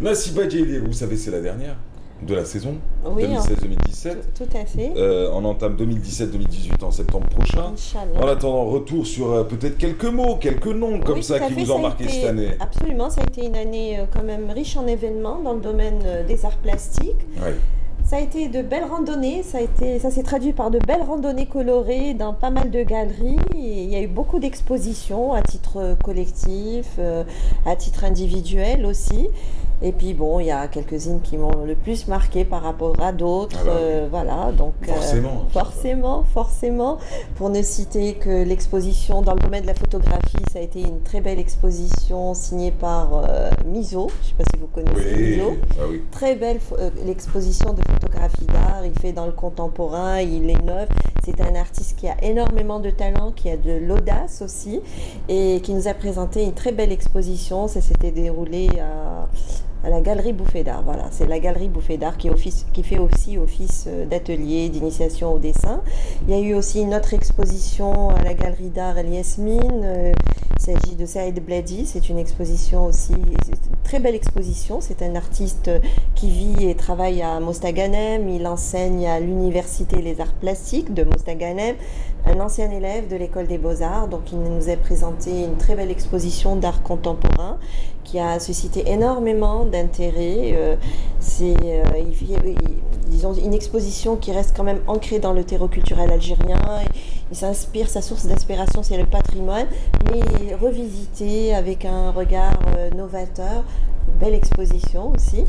Nassiba Djelili, vous savez, c'est la dernière de la saison Oui, 2016-2017. tout à fait. On entame 2017-2018 en septembre prochain. En Inch'Allah. attendant, retour sur peut-être quelques mots, quelques noms comme Oui, ça tout à qui fait. vous ont marqué cette année. Absolument, ça a été une année quand même riche en événements dans le domaine des arts plastiques. Ouais. Ça a été de belles randonnées, ça s'est traduit par de belles randonnées colorées dans pas mal de galeries. Et il y a eu beaucoup d'expositions à titre collectif, à titre individuel aussi. Et puis bon, il y a quelques-unes qui m'ont le plus marqué par rapport à d'autres. Ah bah oui. Voilà, donc forcément. Pour ne citer que l'exposition dans le domaine de la photographie, ça a été une très belle exposition signée par Miso. Je ne sais pas si vous connaissez Miso. Ah oui. Très belle l'exposition de photographie d'art. Il fait dans le contemporain, il innove. C'est un artiste qui a énormément de talent, qui a de l'audace aussi, et qui nous a présenté une très belle exposition. Ça s'était déroulé à la Galerie Bouffée d'Art. Voilà, c'est la Galerie Bouffée d'Art qui fait aussi office d'atelier, d'initiation au dessin. Il y a eu aussi une autre exposition à la Galerie d'Art El Yasmine. Il s'agit de Saïd Bladi. C'est une exposition aussi, c'est une très belle exposition. C'est un artiste qui vit et travaille à Mostaganem. Il enseigne à l'Université les Arts Plastiques de Mostaganem, un ancien élève de l'École des Beaux-Arts. Donc il nous a présenté une très belle exposition d'art contemporain qui a suscité énormément d'intérêt. Disons, une exposition qui reste quand même ancrée dans le terreau culturel algérien. Il s'inspire, sa source d'inspiration, c'est le patrimoine, mais revisité avec un regard novateur. Belle exposition aussi.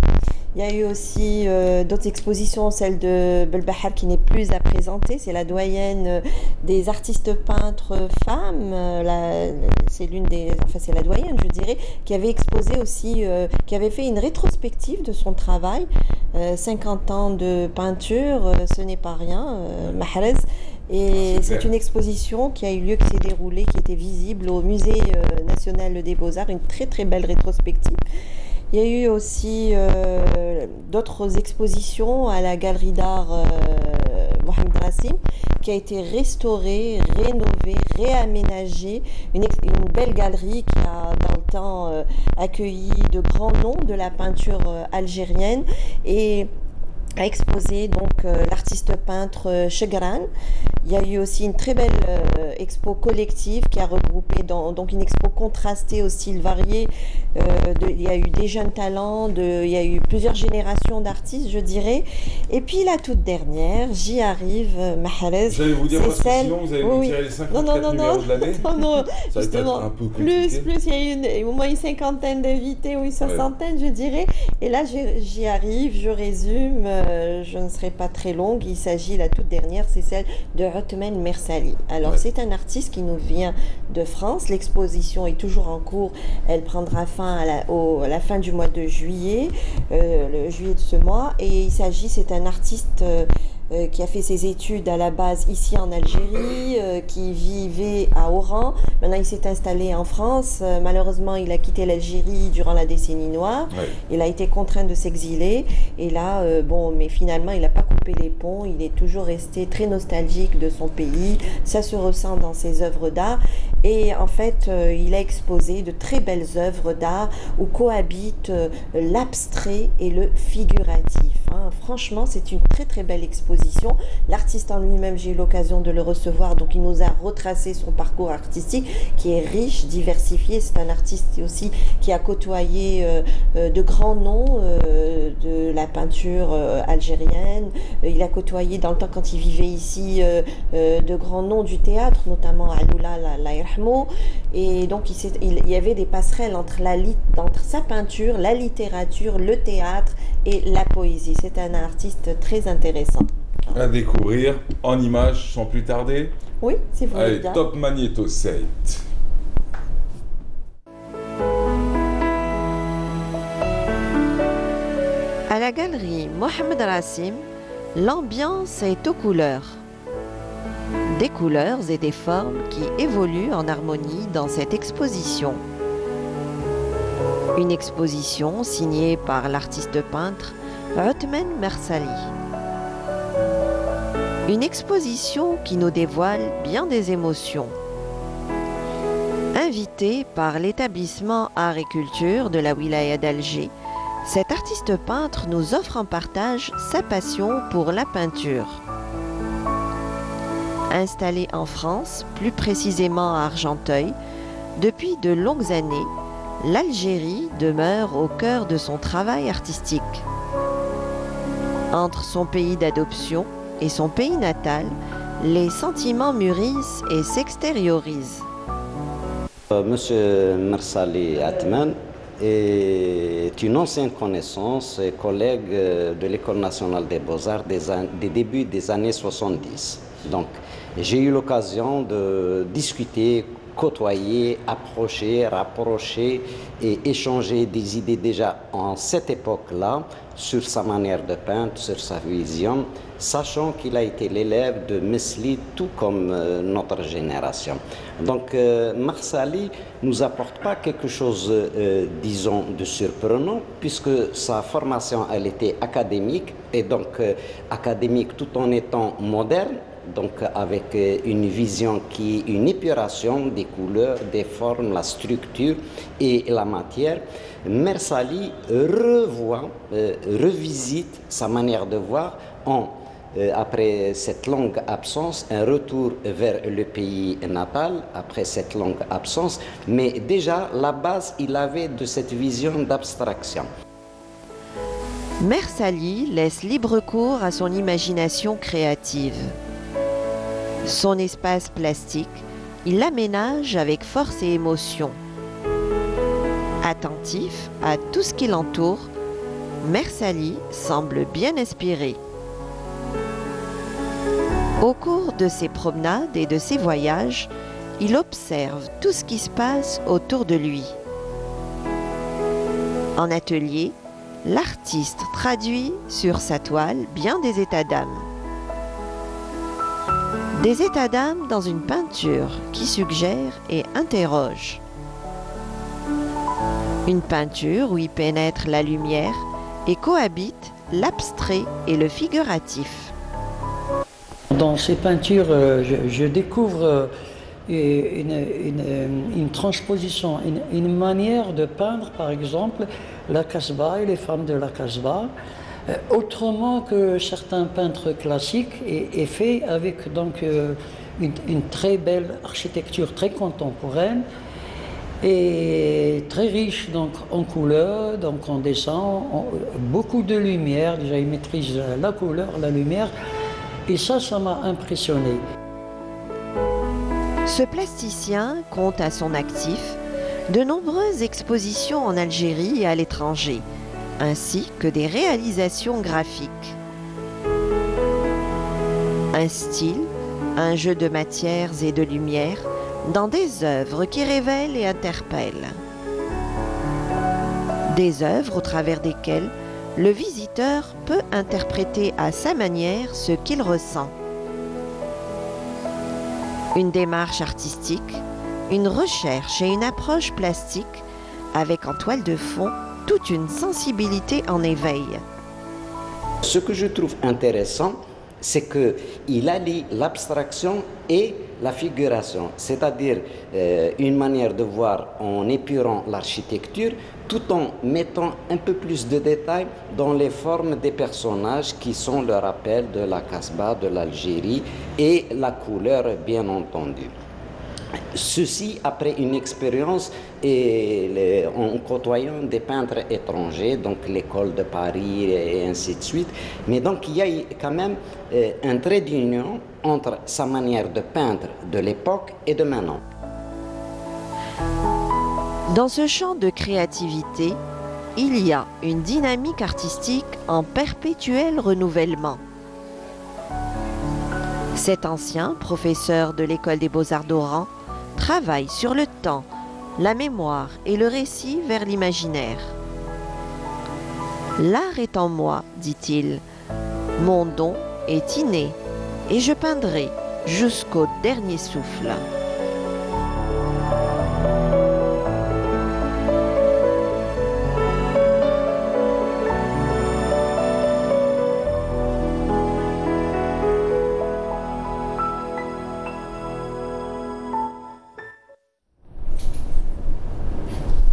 Il y a eu aussi d'autres expositions, celle de Belbahar qui n'est plus à présenter, c'est la doyenne des artistes peintres femmes, c'est c'est la doyenne je dirais, qui avait exposé aussi, qui avait fait une rétrospective de son travail, 50 ans de peinture, ce n'est pas rien, Mahrez. Et c'est une exposition qui a eu lieu, qui s'est déroulée, qui était visible au Musée national des Beaux-Arts, une très très belle rétrospective. Il y a eu aussi d'autres expositions à la Galerie d'Art Mohamed Rassim, qui a été restaurée, rénovée, réaménagée. Une belle galerie qui a dans le temps accueilli de grands noms de la peinture algérienne et a exposé donc l'artiste peintre Chegran. Il y a eu aussi une très belle expo collective qui a regroupé donc une expo contrastée aux styles variés. Il y a eu des jeunes talents, il y a eu plusieurs générations d'artistes, je dirais. Et puis la toute dernière, j'y arrive, Mahrez. J'allais vous dire parce que sinon vous allez vous tirer les 54 numéros de l'année. Non, ça va justement, être un peu compliqué. plus, il y a eu au moins une cinquantaine d'invités ou une soixantaine, je dirais. Et là, j'y arrive, je résume, je ne serai pas très longue. Il s'agit, la toute dernière, c'est celle de Othman Mersali. Alors, c'est un artiste qui nous vient de France. L'exposition est toujours en cours. Elle prendra fin à la fin du mois de juillet, le juillet de ce mois. Et c'est un artiste qui a fait ses études à la base ici en Algérie, qui vivait à Oran. Maintenant, il s'est installé en France. Malheureusement, il a quitté l'Algérie durant la décennie noire. Il a été contraint de s'exiler. Et là, mais finalement, il n'a pas coupé les ponts. Il est toujours resté très nostalgique de son pays. Ça se ressent dans ses œuvres d'art. Et en fait, il a exposé de très belles œuvres d'art où cohabitent l'abstrait et le figuratif. Franchement, c'est une très très belle exposition. L'artiste en lui-même, j'ai eu l'occasion de le recevoir, donc il nous a retracé son parcours artistique qui est riche, diversifié. C'est un artiste aussi qui a côtoyé de grands noms de la peinture algérienne. Il a côtoyé dans le temps quand il vivait ici de grands noms du théâtre, notamment Aloula Laïrhmo. Et donc il y avait des passerelles entre sa peinture, la littérature, le théâtre et la poésie. C'est un artiste très intéressant. À découvrir en images sans plus tarder. Oui, si vous voulez bien. Allez, top magnéto 7. À la galerie Mohamed Rassim, l'ambiance est aux couleurs. Des couleurs et des formes qui évoluent en harmonie dans cette exposition. Une exposition signée par l'artiste peintre Othman Mersali. Une exposition qui nous dévoile bien des émotions. Invité par l'établissement Art et Culture de la Wilaya d'Alger, Cet artiste peintre nous offre en partage sa passion pour la peinture. Installé en France, plus précisément à Argenteuil, depuis de longues années, l'Algérie demeure au cœur de son travail artistique. Entre son pays d'adoption et son pays natal, les sentiments mûrissent et s'extériorisent. Monsieur Mersali Atman est une ancienne connaissance et collègue de l'École nationale des beaux-arts des débuts des années 70. Donc, j'ai eu l'occasion de discuter, côtoyer, approcher, rapprocher et échanger des idées déjà en cette époque-là sur sa manière de peindre, sur sa vision, sachant qu'il a été l'élève de Mesli tout comme notre génération. Donc Mersali nous apporte pas quelque chose, disons, de surprenant, puisque sa formation, elle était académique, et donc académique tout en étant moderne, donc avec une vision qui est une épuration des couleurs, des formes, la structure et la matière. Mersali revisite sa manière de voir après cette longue absence, un retour vers le pays natal, après cette longue absence, mais déjà la base il avait de cette vision d'abstraction. Mersali laisse libre cours à son imagination créative. Son espace plastique, il l'aménage avec force et émotion. Attentif à tout ce qui l'entoure, Mersali semble bien inspiré. Au cours de ses promenades et de ses voyages, il observe tout ce qui se passe autour de lui. En atelier, l'artiste traduit sur sa toile bien des états d'âme. Des états d'âme dans une peinture qui suggère et interroge. Une peinture où y pénètre la lumière et cohabite l'abstrait et le figuratif. Dans ces peintures, je découvre une transposition, une manière de peindre, par exemple, la Casbah et les femmes de la Casbah, autrement que certains peintres classiques, et fait avec donc une très belle architecture très contemporaine et très riche donc en couleurs, donc en dessin, beaucoup de lumière. Déjà, il maîtrise la couleur, la lumière, et ça m'a impressionné. Ce plasticien compte à son actif de nombreuses expositions en Algérie et à l'étranger, ainsi que des réalisations graphiques. Un style, un jeu de matières et de lumières dans des œuvres qui révèlent et interpellent. Des œuvres au travers desquelles le visiteur peut interpréter à sa manière ce qu'il ressent. Une démarche artistique, une recherche et une approche plastique avec en toile de fond toute une sensibilité en éveil. Ce que je trouve intéressant, c'est qu'il allie l'abstraction et la figuration, c'est-à-dire une manière de voir en épurant l'architecture tout en mettant un peu plus de détails dans les formes des personnages qui sont le rappel de la Casbah, de l'Algérie et la couleur bien entendu. Ceci après une expérience en côtoyant des peintres étrangers, donc l'école de Paris et ainsi de suite. Mais donc il y a quand même un trait d'union entre sa manière de peindre de l'époque et de maintenant. Dans ce champ de créativité, il y a une dynamique artistique en perpétuel renouvellement. Cet ancien professeur de l'École des Beaux-Arts d'Oran travaille sur le temps, la mémoire et le récit vers l'imaginaire. L'art est en moi, dit-il. Mon don est inné et je peindrai jusqu'au dernier souffle.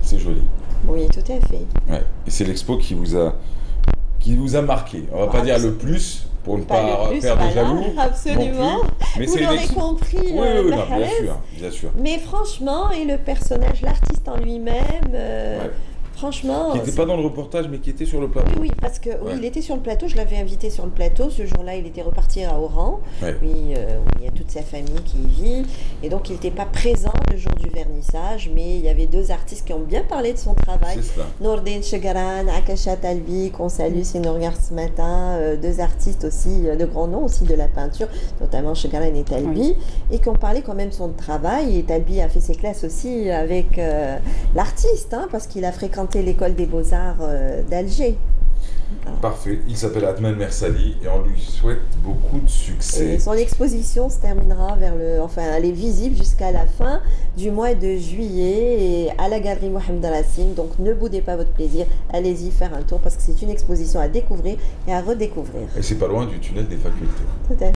C'est joli. Oui, tout à fait. Ouais. Et c'est l'expo qui vous a marqué. On va pas dire le plus, pour ne pas faire de jaloux. Absolument. Mais vous l'aurez compris. Oui, non, bien sûr. Mais franchement, et le personnage, l'artiste en lui-même, franchement... Qui n'était pas dans le reportage, mais qui était sur le plateau. Oui, parce que il était sur le plateau. Je l'avais invité sur le plateau. Ce jour-là, il était reparti à Oran. Ouais. Oui, il y a toute sa famille qui y vit. Et donc, il n'était pas présent le jour du vernissage, mais il y avait deux artistes qui ont bien parlé de son travail. C'est cela. Nourdine Chegaran, Akasha Talbi, qu'on salue si nous regarde ce matin. Deux artistes aussi, de grands noms aussi de la peinture, notamment Chegaran et Talbi, et qui ont parlé quand même de son travail. Et Talbi a fait ses classes aussi avec l'artiste, parce qu'il a fréquenté l'école des beaux-arts d'Alger. Parfait. Il s'appelle Atman Mersali et on lui souhaite beaucoup de succès. Et son exposition se terminera elle est visible jusqu'à la fin du mois de juillet et à la galerie Mohamed Racine. Donc ne boudez pas votre plaisir, allez-y faire un tour parce que c'est une exposition à découvrir et à redécouvrir. Et c'est pas loin du tunnel des facultés. Tout à fait.